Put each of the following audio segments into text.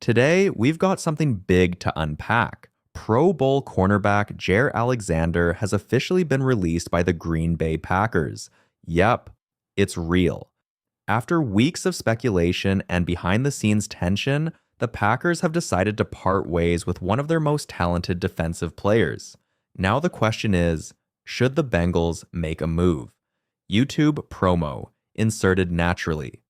Today, we've got something big to unpack. Pro Bowl cornerback Jaire Alexander has officially been released by the Green Bay Packers. Yep, it's real. After weeks of speculation and behind the scenes tension, the Packers have decided to part ways with one of their most talented defensive players. Now the question is, should the Bengals make a move? YouTube promo, inserted naturally.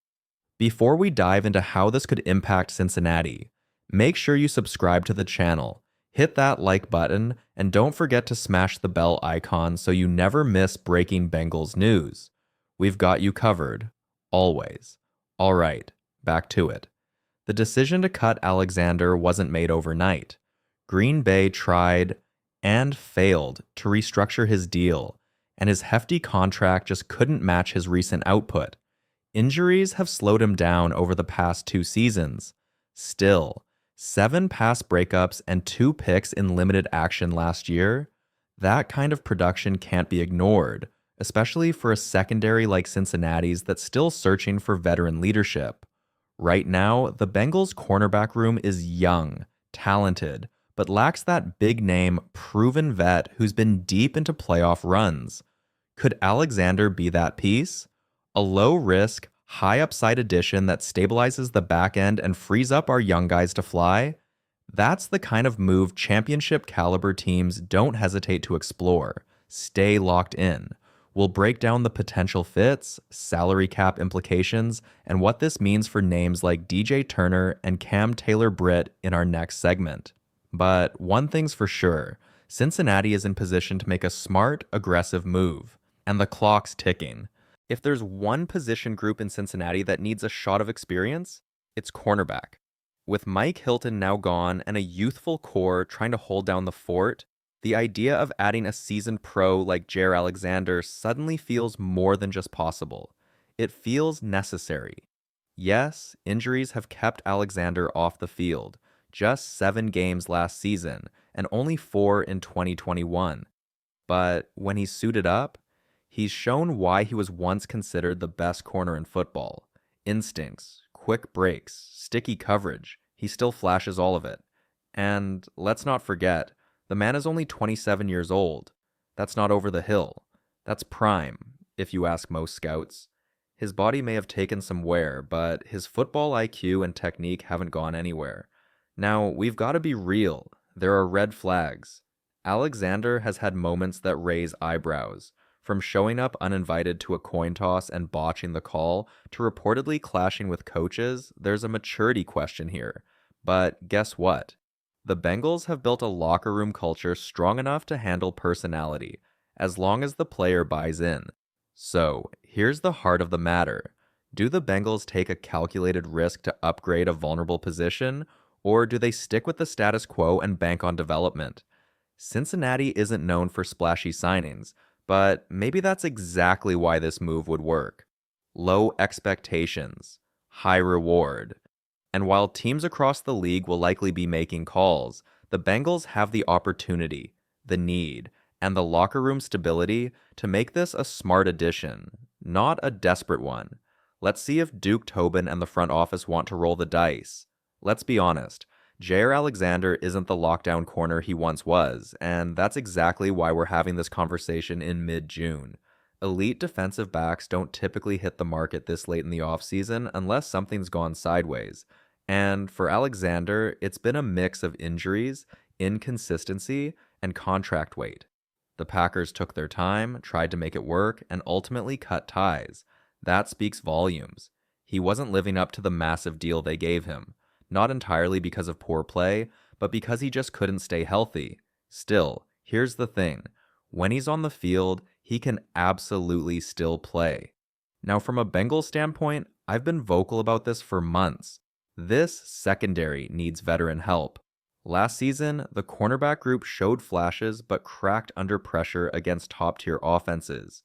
Before we dive into how this could impact Cincinnati, make sure you subscribe to the channel, hit that like button, and don't forget to smash the bell icon so you never miss breaking Bengals news. We've got you covered, always. All right, back to it. The decision to cut Alexander wasn't made overnight. Green Bay tried and failed to restructure his deal, and his hefty contract just couldn't match his recent output. Injuries have slowed him down over the past 2 seasons. Still, 7 pass breakups and 2 picks in limited action last year, that kind of production can't be ignored, especially for a secondary like Cincinnati's that's still searching for veteran leadership. Right now, the Bengals' cornerback room is young, talented, but lacks that big-name, proven vet who's been deep into playoff runs. Could Alexander be that piece? A low-risk, high-upside addition that stabilizes the back end and frees up our young guys to fly? That's the kind of move championship-caliber teams don't hesitate to explore. Stay locked in. We'll break down the potential fits, salary cap implications, and what this means for names like DJ Turner and Cam Taylor-Britt in our next segment. But one thing's for sure, Cincinnati is in position to make a smart, aggressive move, and the clock's ticking. If there's one position group in Cincinnati that needs a shot of experience, it's cornerback. With Mike Hilton now gone and a youthful core trying to hold down the fort, the idea of adding a seasoned pro like Jaire Alexander suddenly feels more than just possible. It feels necessary. Yes, injuries have kept Alexander off the field, just 7 games last season and only 4 in 2021. But when he's suited up, he's shown why he was once considered the best corner in football. Instincts, quick breaks, sticky coverage, he still flashes all of it. And let's not forget, the man is only 27 years old. That's not over the hill. That's prime, if you ask most scouts. His body may have taken some wear, but his football IQ and technique haven't gone anywhere. Now, we've got to be real. There are red flags. Alexander has had moments that raise eyebrows. From showing up uninvited to a coin toss and botching the call, to reportedly clashing with coaches, there's a maturity question here. But guess what? The Bengals have built a locker room culture strong enough to handle personality, as long as the player buys in. So, here's the heart of the matter. Do the Bengals take a calculated risk to upgrade a vulnerable position, or do they stick with the status quo and bank on development? Cincinnati isn't known for splashy signings, but maybe that's exactly why this move would work. Low expectations, high reward. And while teams across the league will likely be making calls, the Bengals have the opportunity, the need, and the locker room stability to make this a smart addition, not a desperate one. Let's see if Duke Tobin and the front office want to roll the dice. Let's be honest, Jaire Alexander isn't the lockdown corner he once was, and that's exactly why we're having this conversation in mid-June. Elite defensive backs don't typically hit the market this late in the offseason unless something's gone sideways. And for Alexander, it's been a mix of injuries, inconsistency, and contract weight. The Packers took their time, tried to make it work, and ultimately cut ties. That speaks volumes. He wasn't living up to the massive deal they gave him. Not entirely because of poor play, but because he just couldn't stay healthy. Still, here's the thing. When he's on the field, he can absolutely still play. Now, from a Bengals standpoint, I've been vocal about this for months. This secondary needs veteran help. Last season, the cornerback group showed flashes but cracked under pressure against top-tier offenses.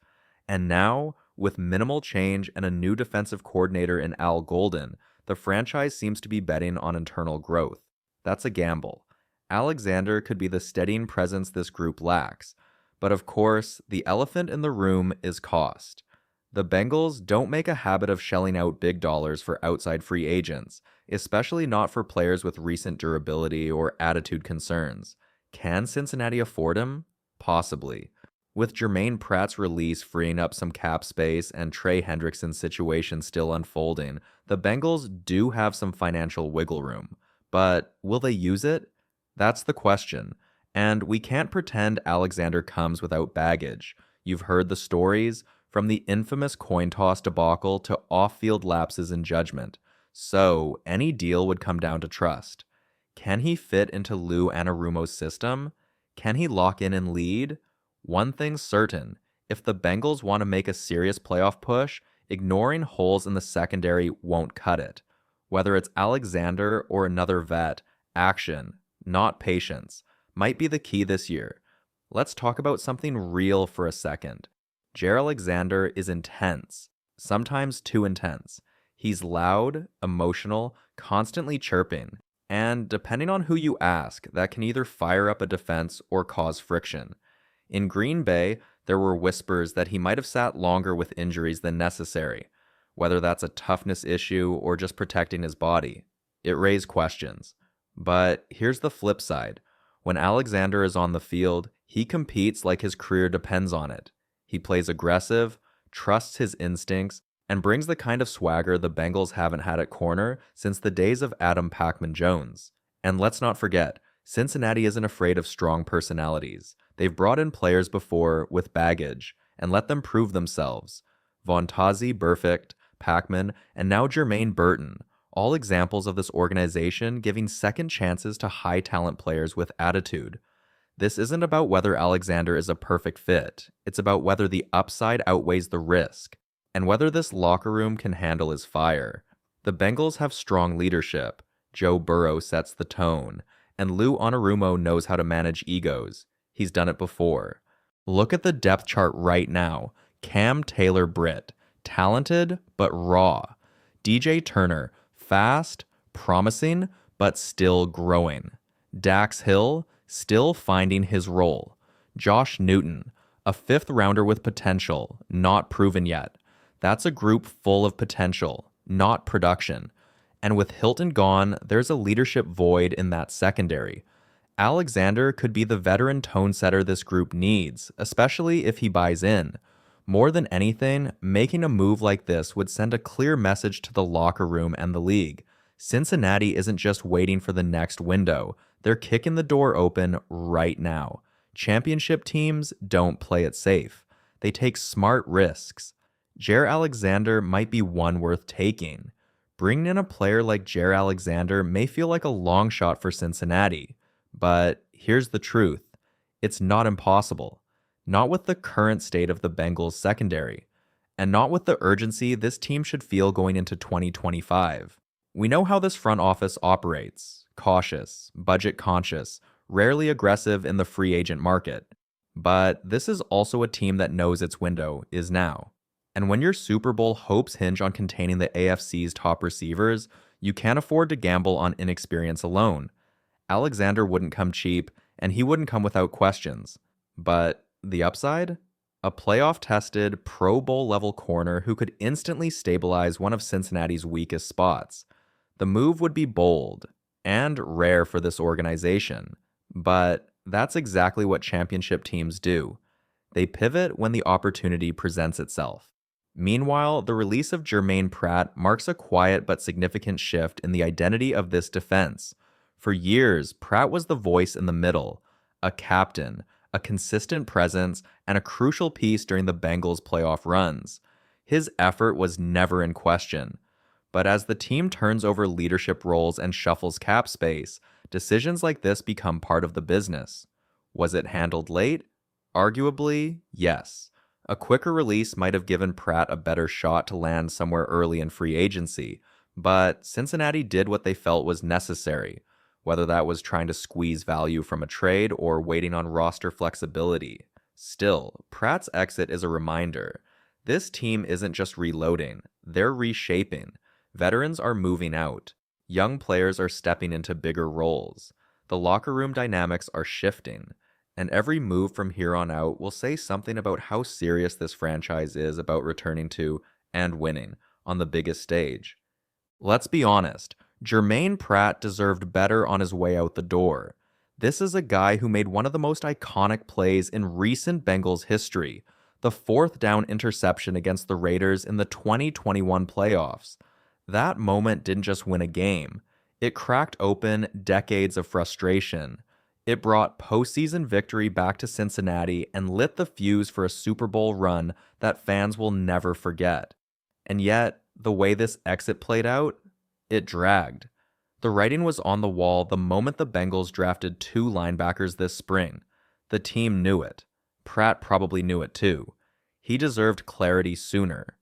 And now, with minimal change and a new defensive coordinator in Al Golden, the franchise seems to be betting on internal growth. That's a gamble. Alexander could be the steadying presence this group lacks. But of course, the elephant in the room is cost. The Bengals don't make a habit of shelling out big dollars for outside free agents, especially not for players with recent durability or attitude concerns. Can Cincinnati afford him? Possibly. With Germaine Pratt's release freeing up some cap space and Trey Hendrickson's situation still unfolding, the Bengals do have some financial wiggle room. But will they use it? That's the question. And we can't pretend Alexander comes without baggage. You've heard the stories, from the infamous coin toss debacle to off-field lapses in judgment. So, any deal would come down to trust. Can he fit into Lou Anarumo's system? Can he lock in and lead? One thing's certain, if the Bengals want to make a serious playoff push, ignoring holes in the secondary won't cut it. Whether it's Alexander or another vet, action, not patience, might be the key this year. Let's talk about something real for a second. Jaire Alexander is intense, sometimes too intense. He's loud, emotional, constantly chirping, and depending on who you ask, that can either fire up a defense or cause friction. In Green Bay, there were whispers that he might have sat longer with injuries than necessary, whether that's a toughness issue or just protecting his body. It raised questions. But here's the flip side. When Alexander is on the field, he competes like his career depends on it. He plays aggressive, trusts his instincts, and brings the kind of swagger the Bengals haven't had at corner since the days of Adam Pac-Man-Jones. And let's not forget, Cincinnati isn't afraid of strong personalities. They've brought in players before with baggage and let them prove themselves. Vontaze Burfict, Pac-Man, and now Jermaine Burton, all examples of this organization giving second chances to high-talent players with attitude. This isn't about whether Alexander is a perfect fit. It's about whether the upside outweighs the risk, and whether this locker room can handle his fire. The Bengals have strong leadership. Joe Burrow sets the tone, and Lou Anarumo knows how to manage egos. He's done it before. Look at the depth chart right now. Cam Taylor-Britt, talented but raw. DJ Turner, fast, promising, but still growing. Dax Hill, still finding his role. Josh Newton, a fifth rounder with potential, not proven yet. That's a group full of potential, not production. And with Hilton gone, there's a leadership void in that secondary. Alexander could be the veteran tone setter this group needs, especially if he buys in. More than anything, making a move like this would send a clear message to the locker room and the league. Cincinnati isn't just waiting for the next window. They're kicking the door open right now. Championship teams don't play it safe. They take smart risks. Jaire Alexander might be one worth taking. Bringing in a player like Jaire Alexander may feel like a long shot for Cincinnati. But here's the truth. It's not impossible. Not with the current state of the Bengals secondary. And not with the urgency this team should feel going into 2025. We know how this front office operates. Cautious, budget conscious, rarely aggressive in the free agent market. But this is also a team that knows its window is now. And when your Super Bowl hopes hinge on containing the AFC's top receivers, you can't afford to gamble on inexperience alone. Alexander wouldn't come cheap, and he wouldn't come without questions. But the upside? A playoff-tested, Pro Bowl-level corner who could instantly stabilize one of Cincinnati's weakest spots. The move would be bold and rare for this organization, but that's exactly what championship teams do. They pivot when the opportunity presents itself. Meanwhile, the release of Germaine Pratt marks a quiet but significant shift in the identity of this defense. For years, Pratt was the voice in the middle, a captain, a consistent presence, and a crucial piece during the Bengals' playoff runs. His effort was never in question. But as the team turns over leadership roles and shuffles cap space, decisions like this become part of the business. Was it handled late? Arguably, yes. A quicker release might have given Pratt a better shot to land somewhere early in free agency, but Cincinnati did what they felt was necessary, whether that was trying to squeeze value from a trade or waiting on roster flexibility. Still, Pratt's exit is a reminder. This team isn't just reloading, they're reshaping. Veterans are moving out. Young players are stepping into bigger roles. The locker room dynamics are shifting. And every move from here on out will say something about how serious this franchise is about returning to and winning on the biggest stage. Let's be honest, Germaine Pratt deserved better on his way out the door. This is a guy who made one of the most iconic plays in recent Bengals history, the fourth down interception against the Raiders in the 2021 playoffs. That moment didn't just win a game, it cracked open decades of frustration. It brought postseason victory back to Cincinnati and lit the fuse for a Super Bowl run that fans will never forget. And yet, the way this exit played out, it dragged. The writing was on the wall the moment the Bengals drafted two linebackers this spring. The team knew it. Pratt probably knew it too. He deserved clarity sooner.